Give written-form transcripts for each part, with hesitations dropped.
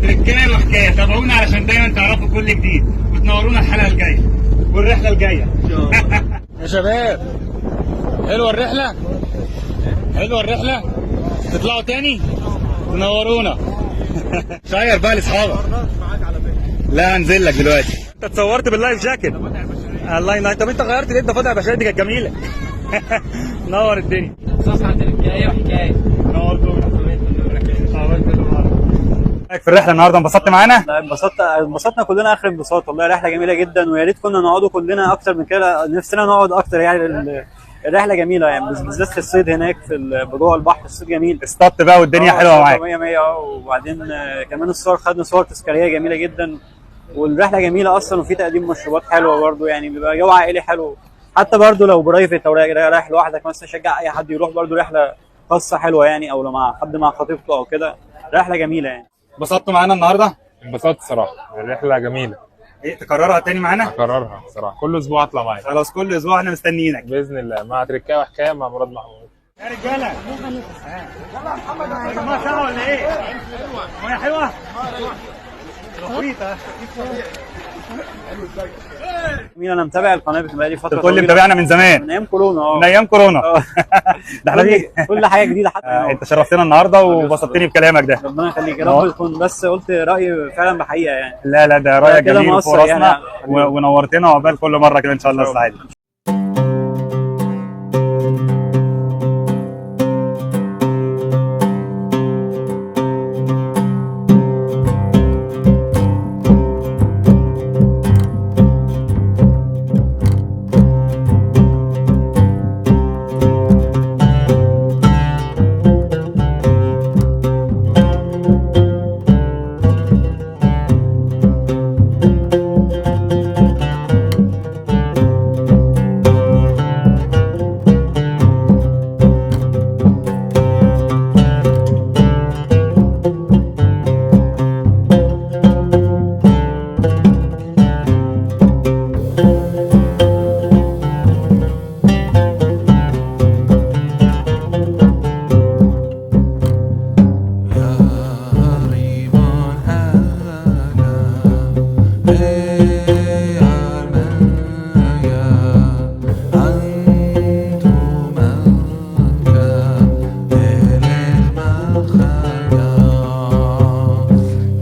تركايه وحكايه. تابعونا علشان دايما تعرفوا كل جديد وتنورونا الحلقه الجايه والرحله الجايه. يا شباب، حلوه الرحله؟ حلوه الرحله؟ تطلعوا تاني؟ تنورونا. شير بقى لاصحابك. لا هنزل لك دلوقتي. انت اتصورت باللايف جاكيت. الله ينور. طب انت غيرت ليه الضفادع البشريه دي؟ كانت جميله. نور الدنيا. صح، عند الحكايه وحكايه. نورتونا. في الرحله النهارده انبسطت معانا؟ لا انبسطنا كلنا اخر انبساط، والله رحله جميله جدا، ويا ريت كنا نقعدوا كلنا اكتر من كده، نفسنا نقعد اكتر يعني. الرحله جميله يعني، بالذات في الصيد هناك في جوه البحر، الصيد جميل. اصطدت بقى والدنيا حلوه معاك. 100 100. وبعدين كمان الصور، خدنا صور تذكاريه جميله جدا، والرحله جميله اصلا، وفي تقديم مشروبات حلوه برده يعني، بيبقى جو عائلي حلو. حتى برده لو برايفت او رايح لوحدك مثلا، شجع اي حد يروح برده رحله خاصه حلوه يعني، او لو مع حد مع خطيبته او كده، رحله جميله يعني. انبسطتوا معانا النهارده؟ انبسطت صراحة، الرحلة جميلة. ايه تكررها تاني معانا؟ هكررها صراحة، كل أسبوع أطلع معاك. خلاص كل اسبوع احنا مستنيينك بإذن الله، مع تركاية وحكاية مع مراد محمود. يا رجاله. يلا يا محمد. ما سوا ولا ايه؟ ميه حلوه؟ مين، انا متابع القناه بقالي فتره كل اللي متابعنا من زمان، من ايام كورونا. من ايام كورونا. ده احنا كل حاجه جديده حتى. انت شرفتنا النهارده وبسطتني بكلامك ده. ربنا يخليك يا رب يكون بس قلت رايي فعلا بحقيقه يعني. لا ده رايك كده جميل مؤثر وفوق راسنا يعني. ونورتنا، وعقبال كل مره كده ان شاء الله السعيد.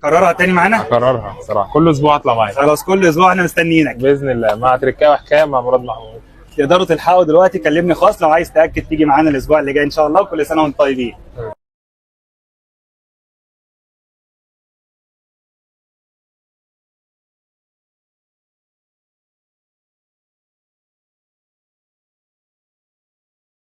كررها تاني معانا؟ هكررها صراحة، كل أسبوع أطلع معاك. خلاص كل اسبوع احنا مستنيينك. بإذن الله، مع تركاية وحكاية مع مراد محمود. تقدروا تلحقوا دلوقتي، كلمني خاص لو عايز تاكد تيجي معانا الاسبوع اللي جاي ان شاء الله، وكل سنه وانتم طيبين.